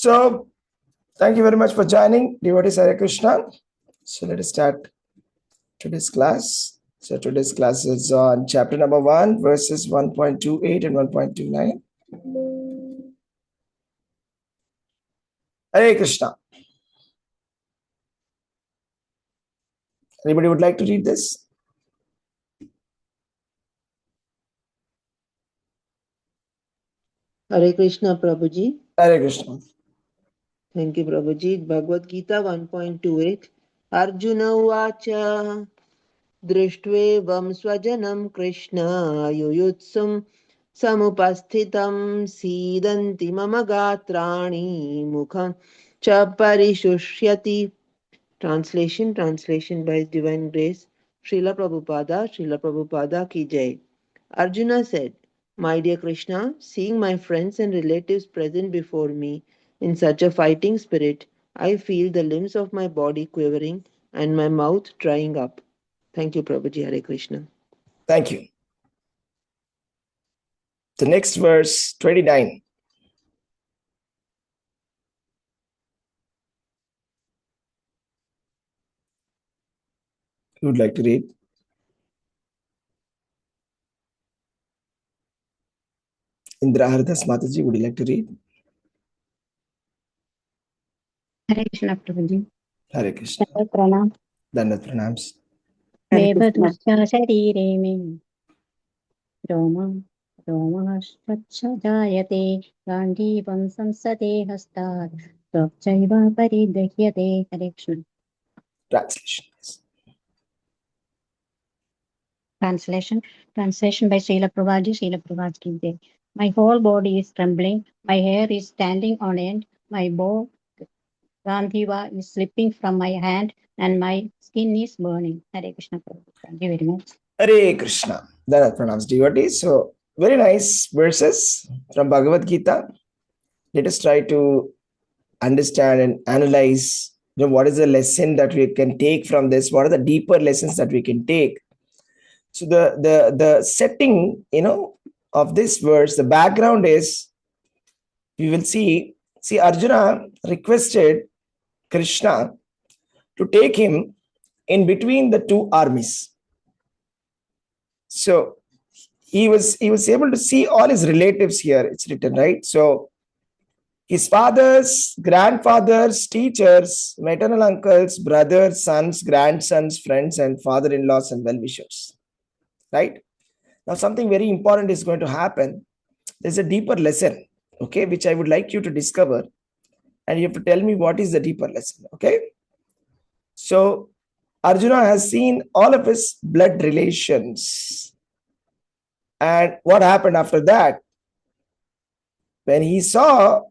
So, thank you very much for joining. Devotees Hare Krishna. So, let us start today's class. So, today's class is on chapter number 1, verses 1.28 and 1.29. Hare Krishna. Anybody would like to read this? Hare Krishna, Prabhuji. Hare Krishna. Thank you, Prabhuji. Bhagavad Gita 1.28. Arjuna Uvacha Drishtvevam Swajanam Krishna Yuyutsum Samupasthitam Sidanti Mama Gatrani Mukham Cha Parishushyati. Translation by His Divine Grace, Srila Prabhupada ki Jai. Arjuna said, My dear Krishna, seeing my friends and relatives present before me in such a fighting spirit, I feel the limbs of my body quivering and my mouth drying up. Thank you, Prabhuji. Hare Krishna. Thank you. The next verse, 29. Who would like to read? Indra Hardas Mataji, would you like to read? Hare Krishna, Prabhuji. Hare Krishna. Pranam. Dandat pranams. Devadusya sharire me Roma Romashtacha jayate Gandhivam samsate hastat Tvachaiva paridahyate. Hare Krishna. Translation. Translation by Srila Prabhuji ki Jai. My whole body is trembling. My hair is standing on end. My bow Gandhiva is slipping from my hand and my skin is burning. Hare Krishna Prabhu. Thank you very much. Hare Krishna. Dandat pranams, devotees. So, very nice verses from Bhagavad Gita. Let us try to understand and analyze what is the lesson that we can take from this, what are the deeper lessons that we can take. So the setting of this verse, the background is, we will see Arjuna requested Krishna to take him in between the two armies. So he was able to see all his relatives here, it's written, right? So his fathers, grandfathers, teachers, maternal uncles, brothers, sons, grandsons, friends, and father-in-laws and well-wishers. Right? Now, something very important is going to happen. There's a deeper lesson, okay, which I would like you to discover. And you have to tell me what is the deeper lesson, okay? So, Arjuna has seen all of his blood relations. And what happened after that? When he saw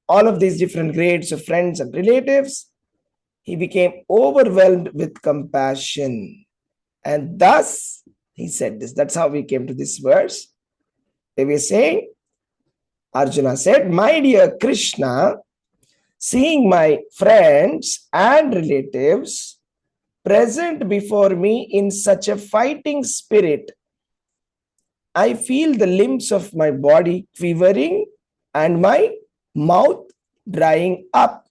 all of these different grades of friends and relatives, he became overwhelmed with compassion. And thus, he said this. That's how we came to this verse. They were saying, Arjuna said, My dear Krishna, seeing my friends and relatives present before me in such a fighting spirit, I feel the limbs of my body quivering and my mouth drying up.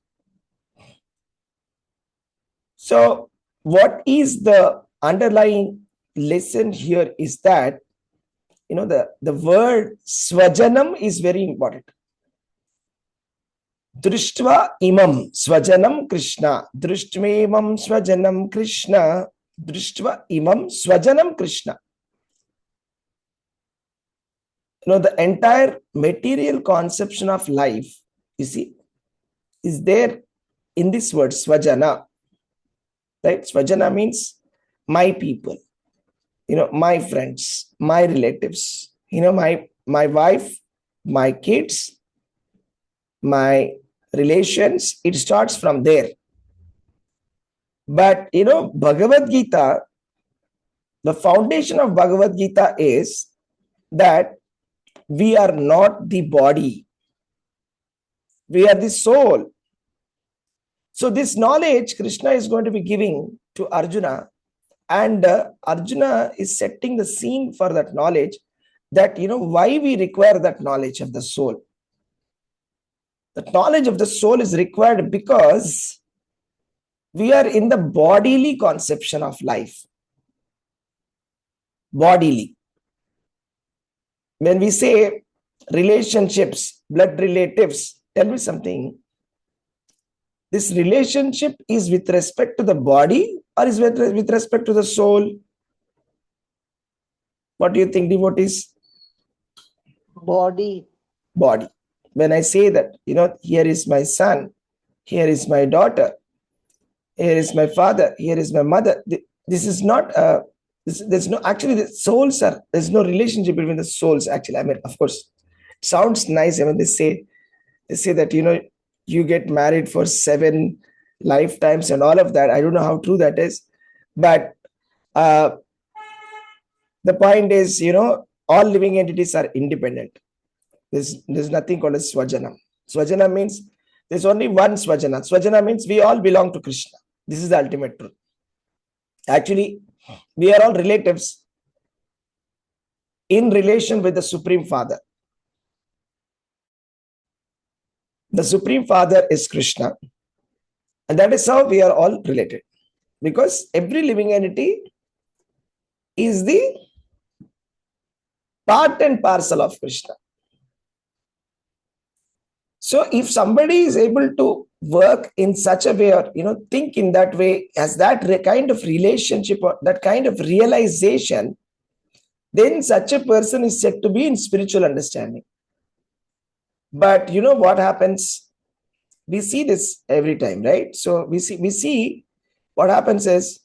So, what is the underlying lesson here is that, the word swajanam is very important. Drishtva imam swajanam Krishna. Drishtmemam swajanam Krishna. Drishtva imam swajanam Krishna. The entire material conception of life, you see, is there in this word swajana. Right? Swajana means my people, my friends, my relatives, my wife, my kids, my relations. It starts from there. But, Bhagavad Gita, the foundation of Bhagavad Gita is that we are not the body. We are the soul. So this knowledge Krishna is going to be giving to Arjuna, and Arjuna is setting the scene for that knowledge, that why we require that knowledge of the soul. The knowledge of the soul is required because we are in the bodily conception of life. Bodily. When we say relationships, blood relatives, tell me something. This relationship is with respect to the body or is with respect to the soul? What do you think, devotees? Body. Body. When I say that, here is my son, here is my daughter, here is my father, here is my mother. This is not there's no, actually the souls are, there's no relationship between the souls actually. I mean, of course, it sounds nice. I mean, they say that, you get married for 7 lifetimes and all of that. I don't know how true that is, but the point is, all living entities are independent. There's nothing called as Swajana. Swajana means there's only one Swajana. Swajana means we all belong to Krishna. This is the ultimate truth. Actually, we are all relatives in relation with the Supreme Father. The Supreme Father is Krishna. And that is how we are all related. Because every living entity is the part and parcel of Krishna. So if somebody is able to work in such a way, or think in that way, as that kind of relationship or that kind of realization, then such a person is said to be in spiritual understanding. But what happens? We see this every time, right? So we see what happens is,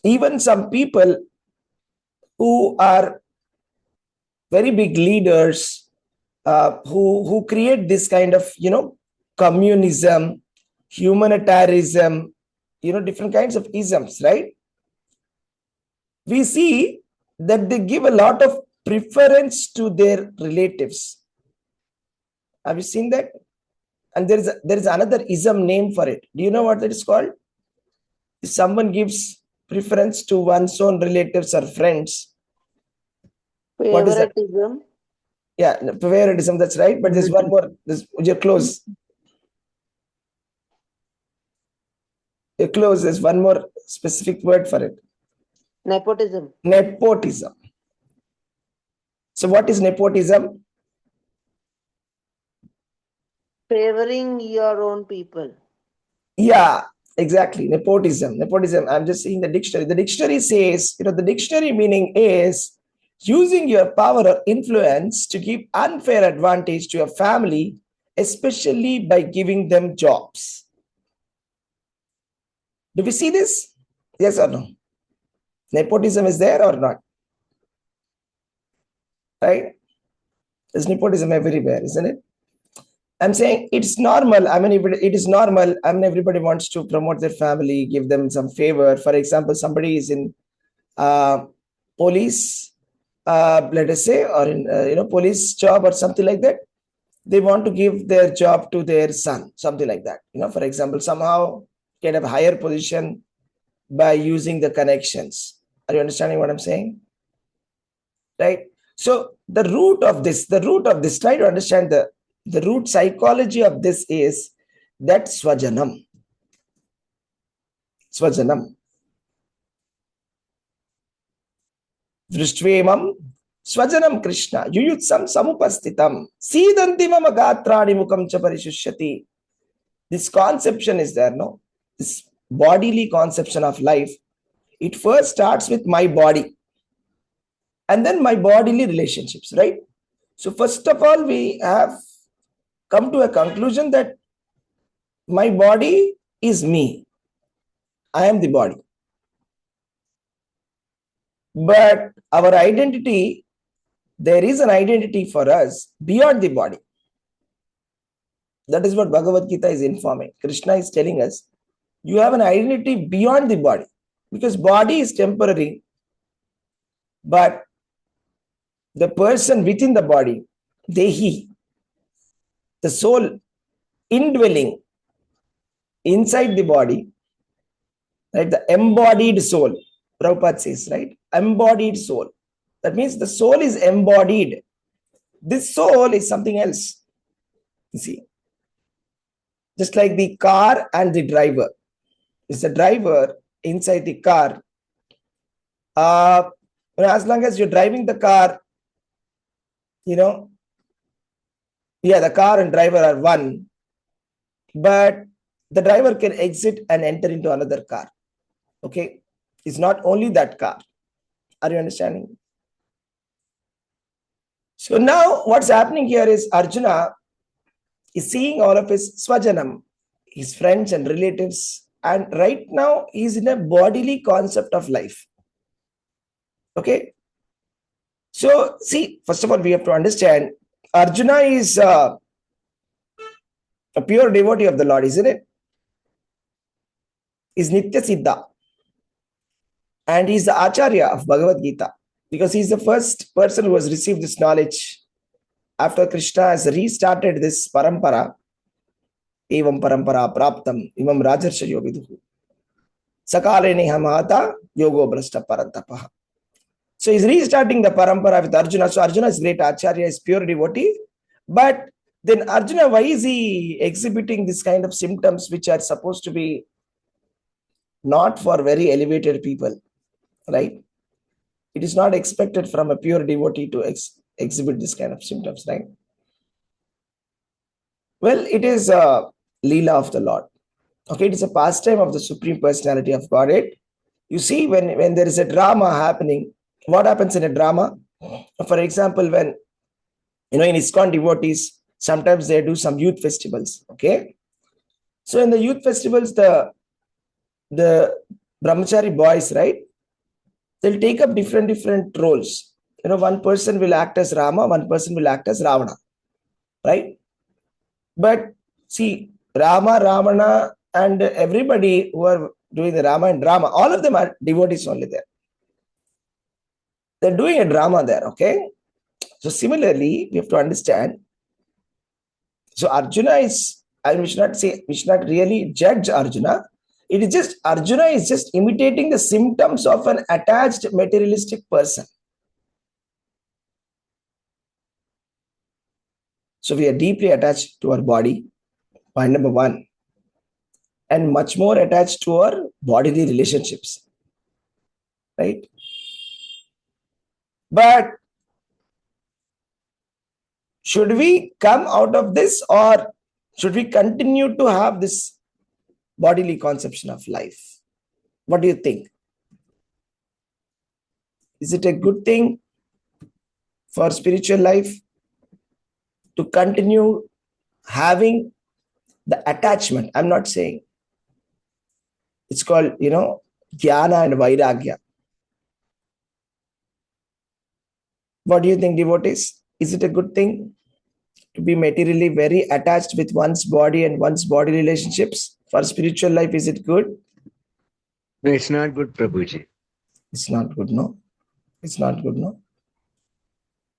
even some people who are very big leaders, who create this kind of communism, humanitarianism, different kinds of isms, right? We see that they give a lot of preference to their relatives. Have you seen that? And there is another ism name for it. Do you know what that is called? If someone gives preference to one's own relatives or friends, what is that? Favoritism. Yeah, favoritism, that's right. But there's one more. You're close. You're close. There's one more specific word for it. Nepotism. Nepotism. So what is nepotism? Favoring your own people. Yeah, exactly. Nepotism. I'm just seeing the dictionary. The dictionary says, the dictionary meaning is using your power or influence to give unfair advantage to your family, especially by giving them jobs. Do we see this? Yes or no? Nepotism is there or not? Right? There's nepotism everywhere, isn't it? I'm saying it's normal. I mean, it is normal. I mean, everybody wants to promote their family, give them some favor. For example, somebody is in police, let us say, or in police job or something like that. They want to give their job to their son, something like that. For example, somehow get a higher position by using the connections. Are you understanding what I'm saying? Right? So the root of this, try to understand the root psychology of this is that Swajanam. Vrishtvemam Swajanam Krishna Yuyutsam Samupastitam Sidanti Mama Gatrani Mukam Cha Parishishyati. This conception is there, no? This bodily conception of life. It first starts with my body and then my bodily relationships, right? So first of all, we have come to a conclusion that my body is me. I am the body. But our identity, there is an identity for us beyond the body. That is what Bhagavad Gita is informing. Krishna is telling us, you have an identity beyond the body. Because body is temporary. But the person within the body, Dehi, the soul indwelling inside the body, right? The embodied soul, Prabhupada says, right? Embodied soul. That means the soul is embodied. This soul is something else. You see, just like the car and the driver. Is the driver inside the car. As long as you're driving the car, you know, yeah, the car and driver are one, but the driver can exit and enter into another car. Okay, it's not only that car. Are you understanding? So now what's happening here is Arjuna is seeing all of his swajanam, his friends and relatives, and right now he's in a bodily concept of life. Okay, so see, first of all, we have to understand Arjuna is a pure devotee of the Lord, isn't it? Is Nitya Siddha, and he's the Acharya of Bhagavad Gita because he's the first person who has received this knowledge after Krishna has restarted this parampara. Evam parampara praptam imam rajarshayo viduhu sakale nehamata yogo brashta parantapaha. So he's restarting the parampara with Arjuna. So Arjuna is great Acharya, is pure devotee. But then Arjuna, why is he exhibiting this kind of symptoms which are supposed to be not for very elevated people, right? It is not expected from a pure devotee to exhibit this kind of symptoms, right? Well, it is a Leela of the Lord. Okay, it is a pastime of the Supreme Personality of Godhead. You see, when there is a drama happening, what happens in a drama? For example, when, in ISKCON devotees, sometimes they do some youth festivals, okay? So in the youth festivals, the brahmachari boys, right? They'll take up different roles. One person will act as Rama, one person will act as Ravana, right? But see, Rama, Ravana, and everybody who are doing the Rama and drama, all of them are devotees only there. They're doing a drama there, okay? So similarly, we have to understand. So Arjuna is, we should not really judge Arjuna. It is just, Arjuna is just imitating the symptoms of an attached materialistic person. So we are deeply attached to our body, point number one, and much more attached to our bodily relationships, right? But should we come out of this, or should we continue to have this bodily conception of life? What do you think? Is it a good thing for spiritual life to continue having the attachment? I'm not saying. It's called, jnana and vairagya. What do you think, devotees? Is it a good thing to be materially very attached with one's body and one's body relationships? For spiritual life, is it good? No, it's not good, Prabhuji. It's not good, no? It's not good, no?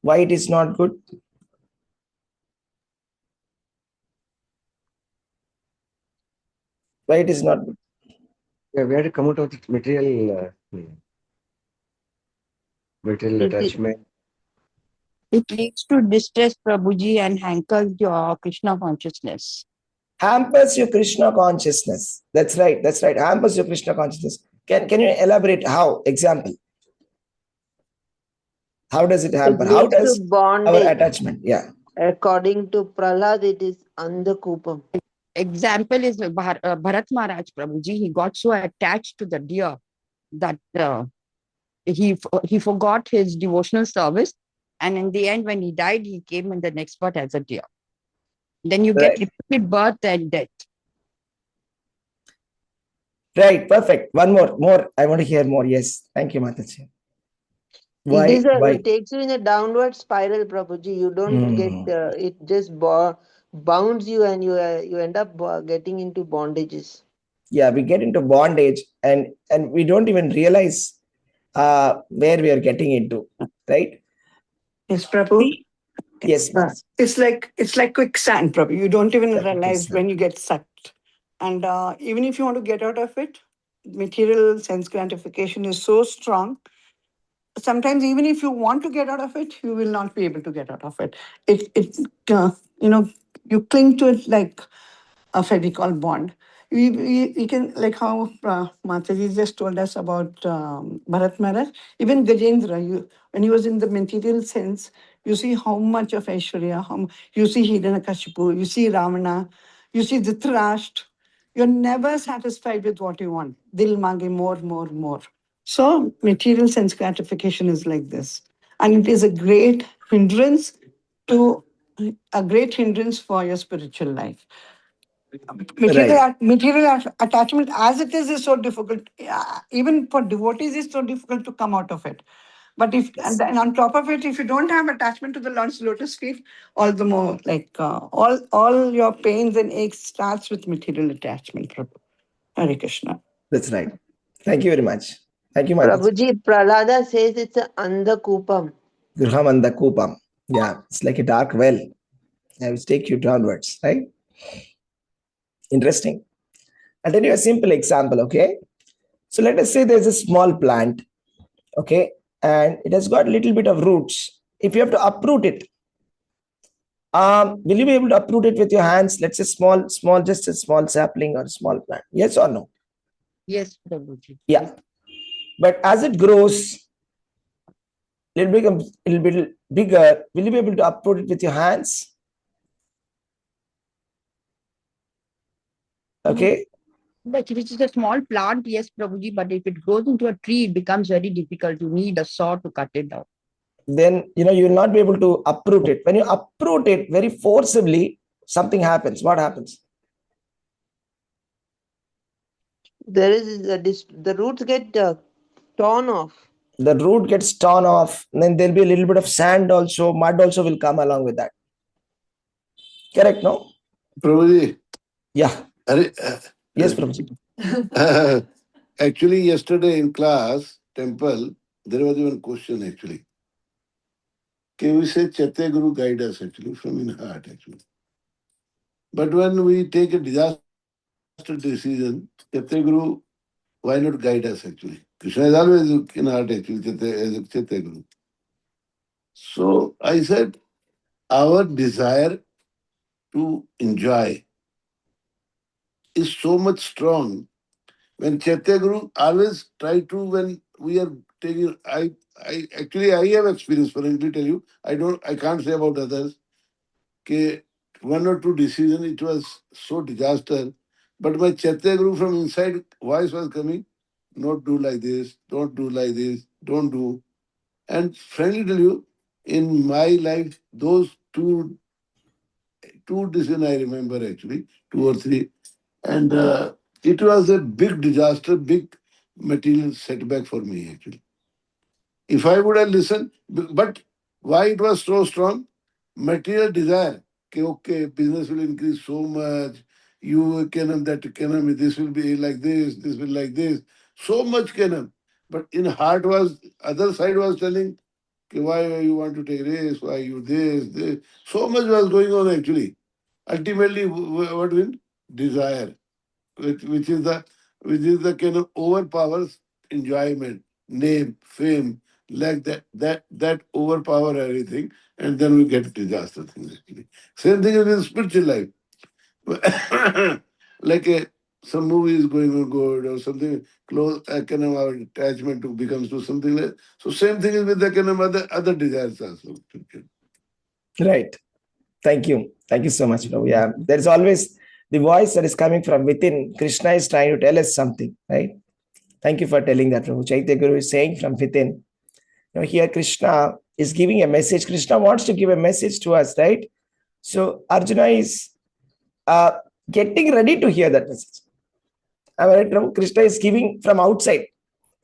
Why it is not good? Why it is not good? Yeah, we have to come out of the material attachment. It leads to distress, Prabhuji, and hankers your Krishna consciousness. Hampers your Krishna consciousness. That's right. That's right. Hampers your Krishna consciousness. Can you elaborate how? Example. How does it hamper? How does our attachment? Yeah. According to Prahlad, it is andhakupam. Example is Bharat Maharaj, Prabhuji. He got so attached to the deer that he forgot his devotional service. And in the end, when he died, he came in the next birth as a deer. Then you get repeated birth and death. Right, perfect. One more. I want to hear more. Yes, thank you, Mataji. Why? It takes you in a downward spiral, Prabhuji. You don't get it. Just bounds you, and you end up getting into bondages. Yeah, we get into bondage, and we don't even realize where we are getting into. Right? Yes, Prabhu. Yes, it's like quicksand, Prabhu. You don't even realize when you get sucked. And even if you want to get out of it, material sense gratification is so strong sometimes even if you want to get out of it, you will not be able to get out of it. You cling to it like a Fevicol bond. We can, like how Mataji just told us about Bharat Maharaj, even Gajendra, when he was in the material sense, you see how much of Aishwarya, you see Hiranyakashipu, you see Ravana, you see Dhritarashtra. You're never satisfied with what you want. Dil mange more, more, more. So material sense gratification is like this. And it is a great hindrance for your spiritual life. Material attachment as it is so difficult. Even for devotees, it's so difficult to come out of it. But and then on top of it, if you don't have attachment to the Lord's lotus feet, all the more all your pains and aches starts with material attachment. Prabhu. Hare Krishna. That's right. Thank you very much. Thank you, Mataji. Prabhuji, Prahlada says it's an andhakupam. Gurhamanda Kupam. Yeah, it's like a dark well. I will take you downwards, right? Interesting. I'll tell you a simple example, okay? So let us say there's a small plant, okay? And it has got a little bit of roots. If you have to uproot it, will you be able to uproot it with your hands? Let's say just a small sapling or a small plant. Yes or no? Yes, Prabhuji. Yeah. But as it grows, little bit bigger, will you be able to uproot it with your hands? Okay. But if it is a small plant, yes, Prabhuji, but if it grows into a tree, it becomes very difficult. You need a saw to cut it down. Then, you will not be able to uproot it. When you uproot it very forcibly, something happens. What happens? There is the roots get torn off. The root gets torn off. Then there'll be a little bit of sand also. Mud also will come along with that. Correct, no? Prabhuji. Yeah. Yes, Prabhuji. Actually, yesterday in class, temple, there was even question actually. Can we say Chate Guru guide us actually from in heart actually? But when we take a disaster decision, Chate Guru, why not guide us actually? Krishna is always in heart actually, Chate Guru. So I said, our desire to enjoy is so much strong. When Chaitya Guru always try to, when we are taking, I have experience, frankly tell you, I can't say about others. Okay, one or two decisions, it was so disaster. But my Chaitya Guru from inside voice was coming, not do like this, don't do like this, don't do. And frankly tell you, in my life, those two decisions I remember actually, two or three. And it was a big disaster, big material setback for me actually. If I would have listened, but why it was so strong? Material desire. Okay, business will increase so much. You can this will be like this will like this. So much can. But in heart was, other side was telling, why you want to take this, why you this. So much was going on actually. Ultimately, what will? Desire, which is the kind of overpowers enjoyment, name, fame, like that overpower everything, and then we get disaster things actually. Same thing is in spiritual life. Like some movie is going on good or something close, kind of our attachment to becomes to something like. So same thing is with the kind of other desires also. Right. Thank you. Thank you so much, Prabhu. Yeah, there's always the voice that is coming from within. Krishna is trying to tell us something, right? Thank you for telling that, Prabhu. Chaitya Guru is saying from within. Here Krishna is giving a message. Krishna wants to give a message to us, right? So Arjuna is getting ready to hear that message. Am I right, Prabhu? Krishna is giving from outside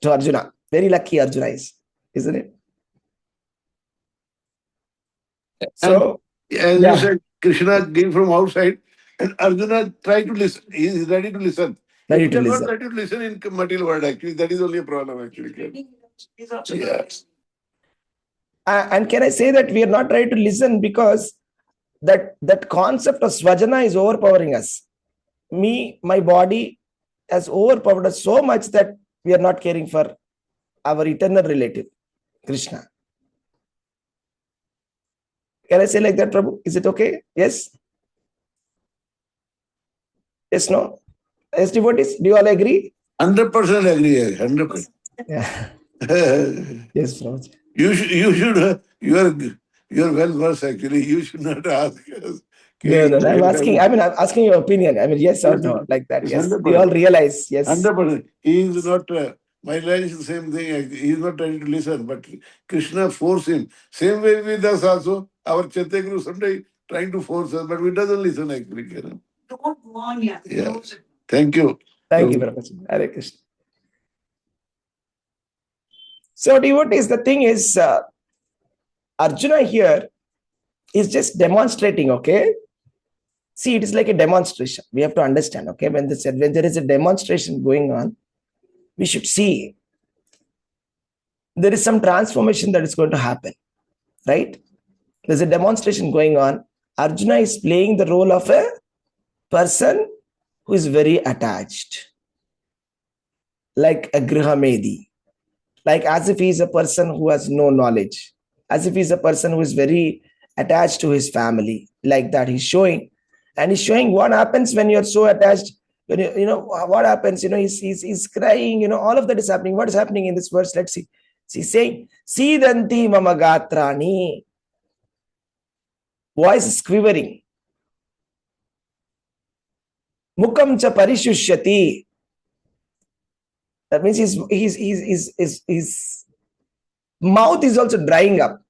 to Arjuna. Very lucky Arjuna is, isn't it? So, as you said, Krishna gave from outside, and Arjuna tried to listen. He is ready to listen. Ready He to is not listen. ready to listen in material world, actually. That is only a problem, actually. Yes. And can I say that we are not ready to listen because that concept of swajana is overpowering us. My body has overpowered us so much that we are not caring for our eternal relative. Krishna. Can I say like that, Prabhu? Is it okay? Yes? Yes, no? Yes, devotees, do you all agree? 100% agree. 100%. Yeah. Yes, Prabhu. You are well versed actually. You should not ask us. No, no, I'm asking your opinion. I mean, yes or no, like that. It's Yes. 100%. Do you all realize? Yes. 100%. He is not, my line is the same thing. He is not trying to listen, but Krishna forced him. Same way with us also. Our Chaitanya someday trying to force us, but we doesn't listen actually. Don't warn you. Yeah. Thank you. Thank you, Prabhu. Hare Krishna. So, devotees, the thing is, Arjuna here is just demonstrating, okay? See, it is like a demonstration. We have to understand, okay? When there is a demonstration going on, we should see there is some transformation that is going to happen, right? There's a demonstration going on. Arjuna is playing the role of a person who is very attached, like a Grihamedi, like as if he is a person who has no knowledge, as if he's a person who is very attached to his family, like that he's showing. And he's showing what happens when you're so attached, when you know what happens, he's crying, all of that is happening. What is happening in this verse? Let's see. He's saying, Sidanti mama gatrani. Voice is quivering. Mukam cha parishushyati. That means his mouth is also drying up.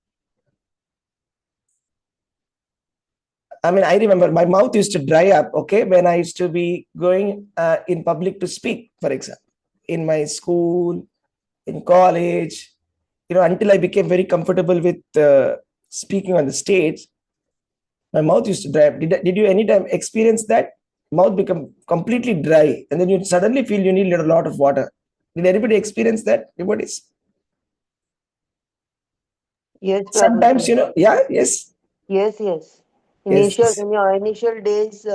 I mean, I remember my mouth used to dry up, okay, when I used to be going in public to speak, for example, in my school, in college, until I became very comfortable with speaking on the stage, my mouth used to dry up. Did you anytime experience that? Mouth become completely dry, and then you suddenly feel you need a lot of water. Did anybody experience that? Anybody's? Yes, Sometimes, Prabhuji. yeah, yes. Yes. Yes. In your initial days,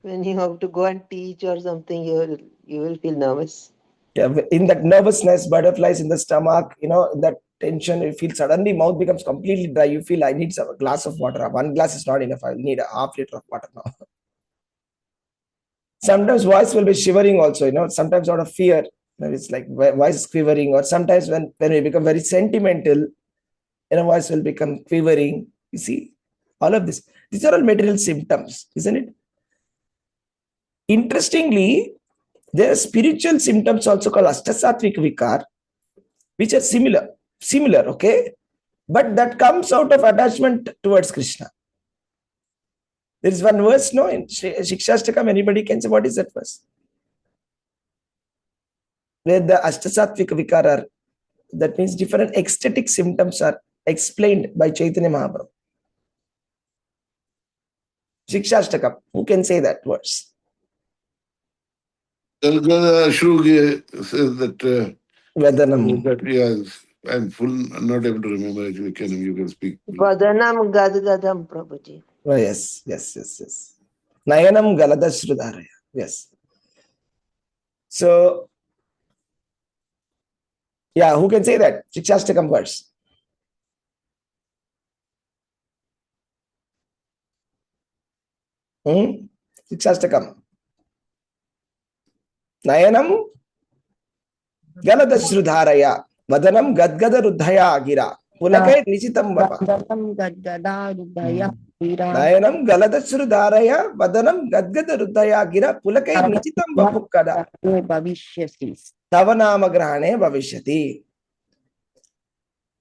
when you have to go and teach or something, you will feel nervous. Yeah, in that nervousness, butterflies in the stomach, that tension, you feel suddenly mouth becomes completely dry. You feel I need a glass of water. One glass is not enough. I need a half liter of water now. Sometimes voice will be shivering also, sometimes out of fear. It's like voice is quivering, or sometimes when we become very sentimental, voice will become quivering. You see, all of this. These are all material symptoms, isn't it? Interestingly, there are spiritual symptoms also called Ashtasattvic Vikar, which are similar, okay? But that comes out of attachment towards Krishna. There is one verse, no, in Shikshashtakam, anybody can say what is that verse? Where the Ashtasattvic Vikar are, that means different ecstatic symptoms are explained by Chaitanya Mahaprabhu. Shikshashtakam, who can say that verse? Shrugi says that. Vadanam. Yes, I'm full, not able to remember. Actually, you can speak. Vadanam gadgadam, Prabhuji. Oh, yes. Nayanam galadashrudharaya. Yes. So, yeah, who can say that? Shikshashtakam verse. Shikshashtakam. Nayanam galadashrudharaya. Vadanam gadgada ruddhaya gira. Pulakai nichitam vapa. Nayanam galadashrudharaya. Vadanam gadgada ruddhaya gira. Pulakai nichitam vapukkada. Tavanama grahane bhavishyati.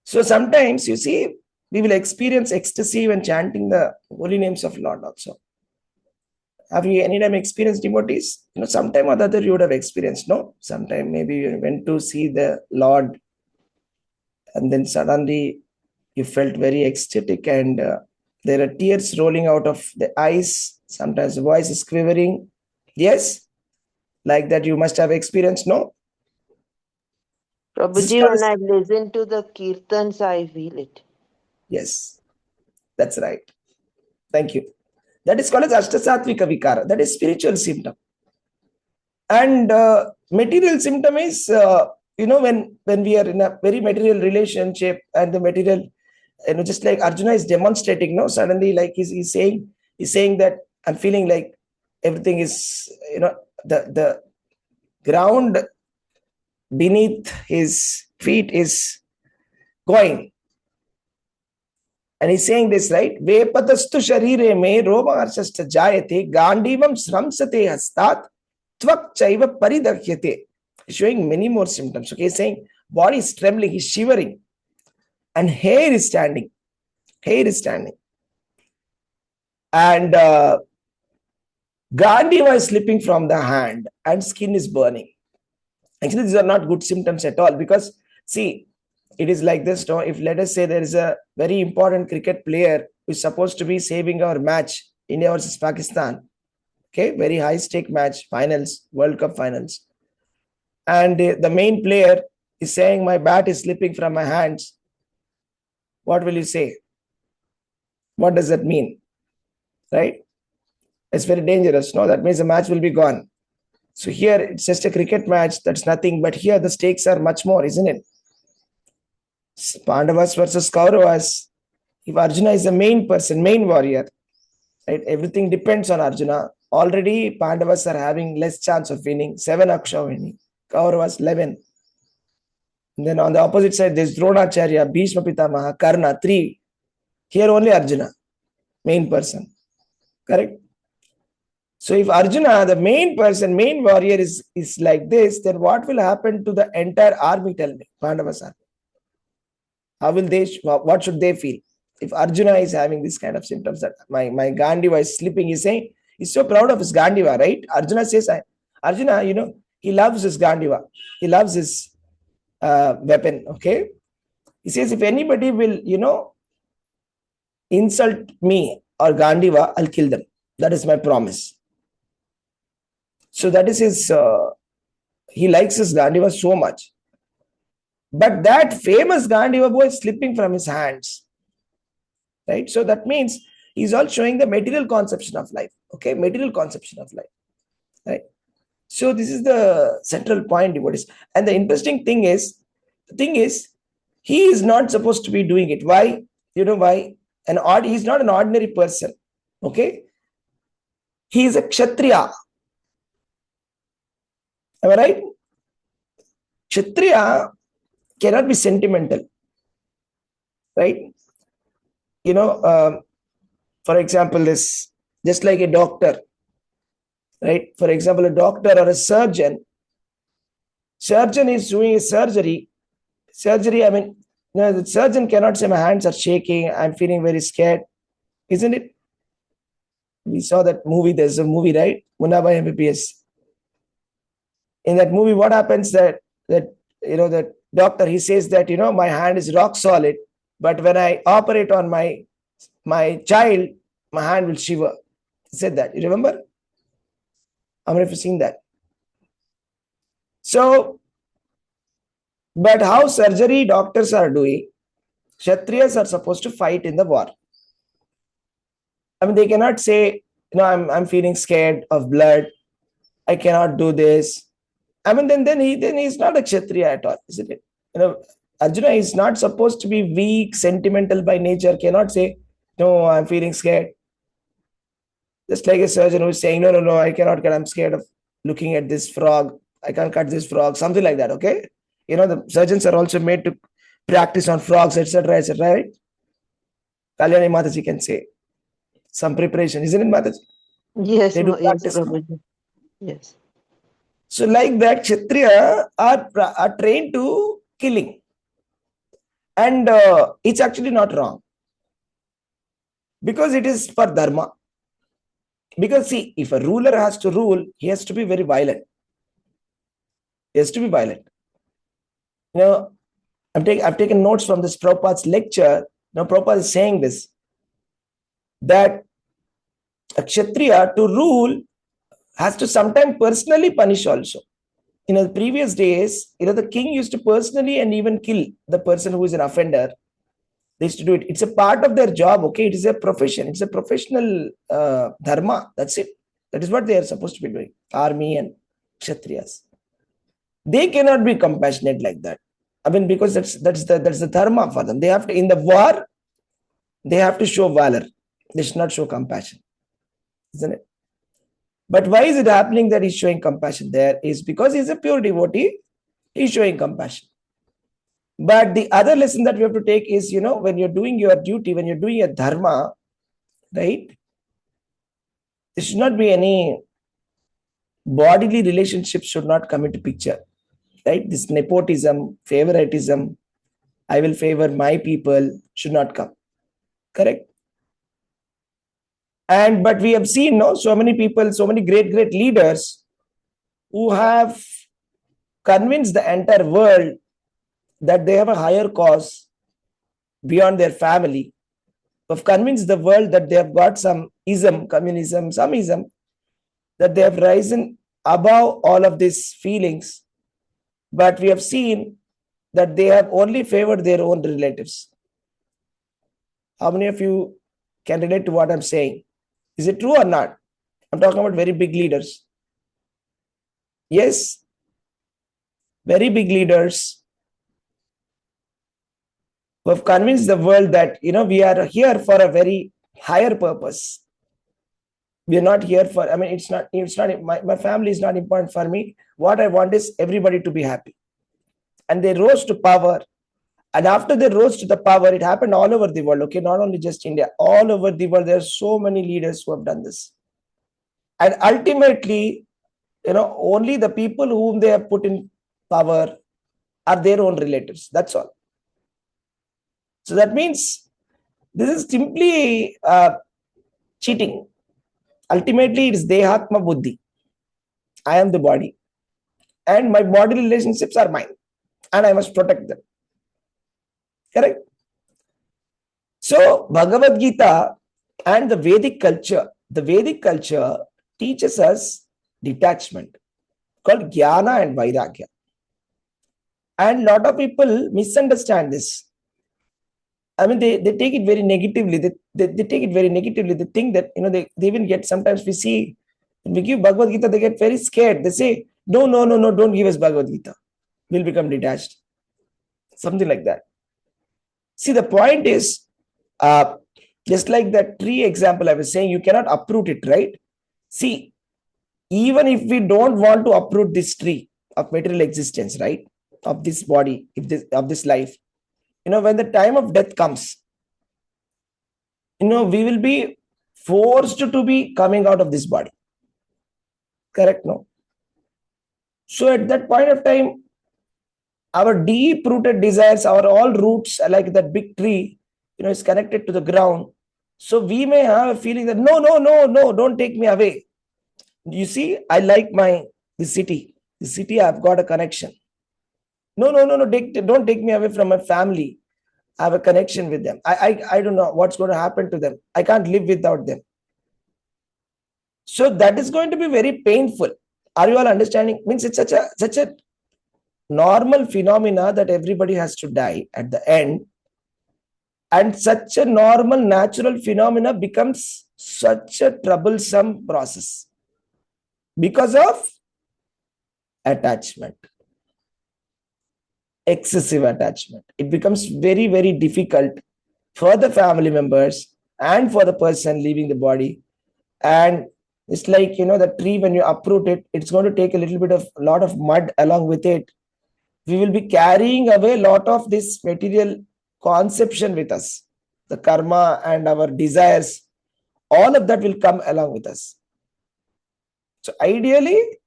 So sometimes, you see, we will experience ecstasy when chanting the holy names of Lord also. Have you any time experienced devotees? Sometime or the other you would have experienced, no? Sometime maybe you went to see the Lord and then suddenly you felt very ecstatic and there are tears rolling out of the eyes. Sometimes the voice is quivering. Yes? Like that you must have experienced, no? Prabhuji, when I listen to the kirtans, I feel it. Yes, that's right. Thank you. That is called as Ashtasatvika Vikara. That is spiritual symptom. And material symptom is when we are in a very material relationship and the material, just like Arjuna is demonstrating, suddenly like he's saying that I'm feeling like everything is, the ground beneath his feet is going. And he's saying this, right? Vepatastu sharire me roma arshasta jayate gandivam sramsate hastat tvak chaiva paridakyate. Showing many more symptoms. Okay, he's saying body is trembling, he's shivering, and hair is standing. Hair is standing. And Gandiva is slipping from the hand, and skin is burning. Actually, these are not good symptoms at all, because see, it is like this. No? If let us say there is a very important cricket player who is supposed to be saving our match, India versus Pakistan, okay, very high stake match, finals, World Cup finals, and the main player is saying my bat is slipping from my hands, what will you say? What does that mean? Right? It's very dangerous. No, that means the match will be gone. So here it's just a cricket match, that's nothing, but here the stakes are much more, isn't it? Pandavas versus Kauravas. If Arjuna is the main person, main warrior, right? Everything depends on Arjuna. Already Pandavas are having less chance of winning, 7 Aksha winning, Kauravas 11. And then on the opposite side, there's Dronacharya, Bhishma Pitamaha, Karna, 3. Here only Arjuna, main person. Correct? So if Arjuna, the main person, main warrior is like this, then what will happen to the entire army? Tell me, Pandavas army. How will they, what should they feel? If Arjuna is having this kind of symptoms that my Gandiva is slipping, he's saying, he's so proud of his Gandiva, right? Arjuna says, Arjuna, he loves his Gandiva. He loves his weapon, okay? He says, if anybody will, insult me or Gandiva, I'll kill them. That is my promise. So that is his, he likes his Gandiva so much. But that famous Gandiva boy is slipping from his hands. Right? So that means he's all showing the material conception of life. Okay, material conception of life. Right? So this is the central point, devotees. And the interesting thing is, he is not supposed to be doing it. Why? You know why? He's not an ordinary person. Okay? He is a Kshatriya. Am I right? Kshatriya cannot be sentimental. Right? For example, this, just like a doctor, right? For example, a doctor or a surgeon is doing a surgery, I mean, the surgeon cannot say my hands are shaking, I'm feeling very scared, isn't it? We saw that movie, there's a movie, right? Munnabai MBBS. In that movie, what happens that that doctor, he says that, my hand is rock solid, but when I operate on my child, my hand will shiver. He said that. You remember? How many of you seen that? So, but how surgery doctors are doing, Kshatriyas are supposed to fight in the war. I mean, they cannot say, I'm feeling scared of blood, I cannot do this. I mean, then he's not a Kshatriya at all, isn't it? Arjuna is not supposed to be weak, sentimental by nature, cannot say, no, I'm feeling scared. Just like a surgeon who is saying, no, I cannot cut, I'm scared of looking at this frog, I can't cut this frog, something like that, okay? The surgeons are also made to practice on frogs, etc., right? Kalyani Mataji can say some preparation, isn't it, Mataji? Yes, They do yes, practice. Prabhuji. Yes. So like that, Kshatriya are trained to killing. And it's actually not wrong. Because it is for dharma. Because see, if a ruler has to rule, he has to be very violent. He has to be violent. I've taken notes from this Prabhupada's lecture. Now Prabhupada is saying this, that a Kshatriya to rule has to sometimes personally punish also. In the previous days, the king used to personally and even kill the person who is an offender. They used to do it. It's a part of their job, okay? It is a profession. It's a professional dharma. That's it. That is what they are supposed to be doing. Army and Kshatriyas. They cannot be compassionate like that. I mean, because that's the dharma for them. They have to, in the war, they have to show valor. They should not show compassion, isn't it? But why is it happening that he's showing compassion there? Is because he's a pure devotee, he's showing compassion. But the other lesson that we have to take is, when you're doing your duty, when you're doing your dharma, right? There should not be any bodily relationships should not come into picture, right? This nepotism, favoritism, I will favor my people should not come. Correct? But we have seen so many people, so many great leaders who have convinced the entire world that they have a higher cause beyond their family, have convinced the world that they have got some ism, communism, some ism, that they have risen above all of these feelings. But we have seen that they have only favored their own relatives. How many of you can relate to what I'm saying? Is it true or not? I'm talking about very big leaders. Yes, very big leaders who have convinced the world that, we are here for a very higher purpose. We are not here for, it's not, my family is not important for me. What I want is everybody to be happy. And they rose to power. And after they rose to the power, it happened all over the world. Okay, not only just India, all over the world. There are so many leaders who have done this. And ultimately, only the people whom they have put in power are their own relatives. That's all. So that means this is simply cheating. Ultimately, it is Dehatma Buddhi. I am the body. And my body relationships are mine. And I must protect them. Correct? So, Bhagavad Gita and the Vedic culture teaches us detachment, called Jnana and Vairagya. And a lot of people misunderstand this. They take it very negatively. They take it very negatively. They think that, they even get, sometimes we see, when we give Bhagavad Gita, they get very scared. They say, no, don't give us Bhagavad Gita. We'll become detached. Something like that. See, the point is, just like that tree example I was saying, you cannot uproot it, right? See, even if we don't want to uproot this tree of material existence, right, of this body, of this life, when the time of death comes, we will be forced to be coming out of this body. Correct? No? So at that point of time, our deep-rooted desires, our all roots, like that big tree, is connected to the ground. So we may have a feeling that, no, don't take me away. You see, I like the city. The city, I've got a connection. No, don't take me away from my family. I have a connection with them. I don't know what's going to happen to them. I can't live without them. So that is going to be very painful. Are you all understanding? Means it's such a normal phenomena that everybody has to die at the end. And such a normal, natural phenomena becomes such a troublesome process because of attachment. Excessive attachment. It becomes very, very difficult for the family members and for the person leaving the body. And it's like, the tree, when you uproot it, it's going to take a lot of mud along with it. We will be carrying away a lot of this material conception with us. The karma and our desires, all of that will come along with us. So ideally,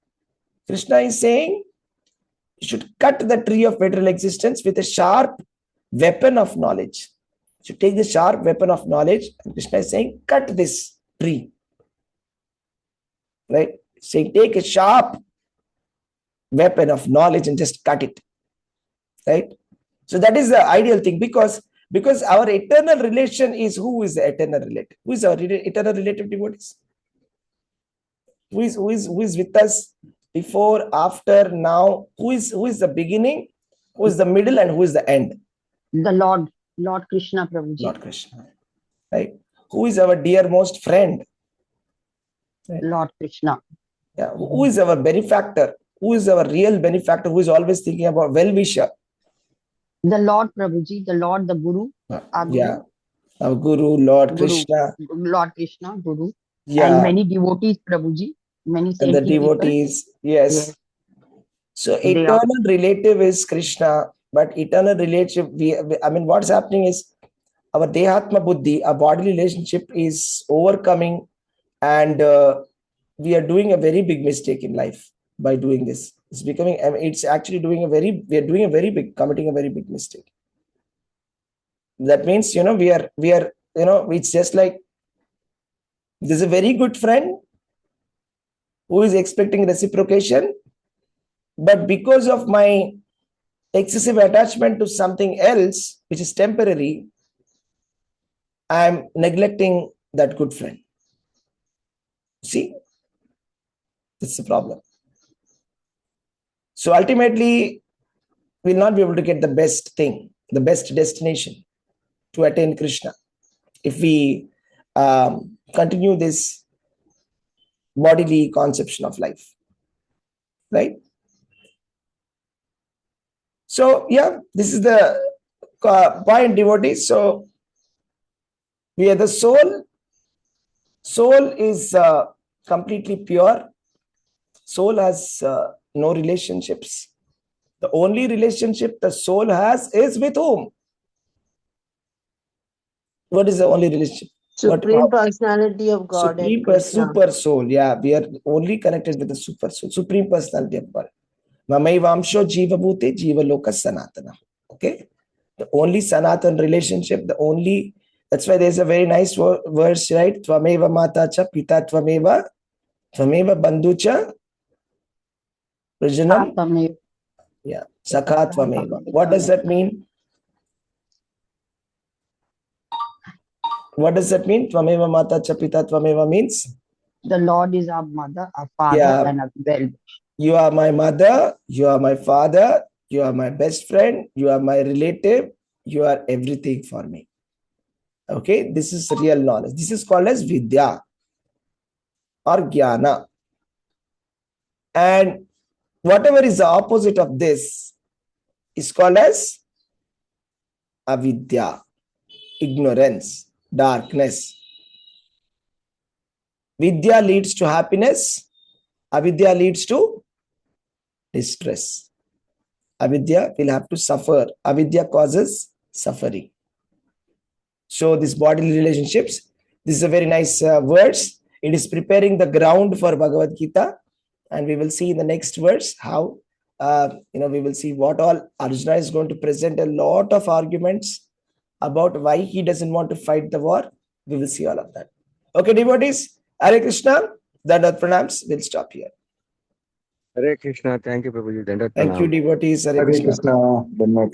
Krishna is saying, you should cut the tree of material existence with a sharp weapon of knowledge. You should take the sharp weapon of knowledge, and Krishna is saying, cut this tree. Right? Saying, take a sharp weapon of knowledge and just cut it. Right? So that is the ideal thing, because our eternal relation is, who is the eternal relative? Who is our eternal relative devotees? Who is with us before, after, now? Who is the beginning? Who is the middle, and who is the end? The Lord Krishna, Prabhuji. Lord Krishna. Right? Who is our dearmost friend? Right? Lord Krishna. Yeah. Who is our benefactor? Who is our real benefactor? Who is always thinking about well-wisher? The Lord Prabhuji, the Lord, the Guru, our Guru, Yeah, our Guru, Lord Guru, Krishna. Lord Krishna, Guru, and Yeah, many devotees, Prabhuji, many and the saintly people. devotees. Yes. Yes, So they are. eternal relative is Krishna, but eternal relationship, I mean, what's happening is our Dehatma Buddhi, our bodily relationship is overcoming, and we are doing a very big mistake in life by doing this. It's becoming, I mean, it's actually doing a very, we are doing a very big, committing a very big mistake. That means, we are, it's just like there's a very good friend who is expecting reciprocation, but because of my excessive attachment to something else, which is temporary, I'm neglecting that good friend. See, that's the problem. So ultimately, we'll not be able to get the best thing, the best destination to attain Krishna if we continue this bodily conception of life, right? So yeah, this is the point, devotees. So we are the soul. Soul is completely pure. Soul has no relationships. The only relationship the soul has is with whom? What is the only relationship? Supreme Personality of Godhead, Supreme Krishna. super soul. Yeah, we are only connected with the super soul, Supreme Personality of God. Mamai Vamsho Jiva Bhute Jiva Loka Sanatana. Okay? The only Sanatan relationship, that's why there's a very nice verse, right? Tvameva Matacha Pita Tvameva Bandhucha Prajanam. Atmame. Yeah, Sakatvameva. What does that mean? What does that mean? Tvameva Matacha Pita Tvameva means? The Lord is our mother, our father, Yeah. and our well. You are my mother, you are my father, you are my best friend, you are my relative, you are everything for me. Okay, this is real knowledge. This is called as Vidya or Jnana. And whatever is the opposite of this is called as Avidya, ignorance, darkness. Vidya leads to happiness, Avidya leads to distress. Avidya will have to suffer. Avidya causes suffering. So these bodily relationships, this is a very nice verse. It is preparing the ground for Bhagavad Gita, and we will see in the next verse how we will see what all Arjuna is going to present a lot of arguments about why he doesn't want to fight the war. We will see all of that. Okay, devotees, Hare Krishna, Dandavat Pranams. We'll stop here. Hare Krishna. Thank you, Prabhuji. Dandavat Thank you, Pranam. devotees. Hare Hare Krishna. Krishna. Dhanmatra.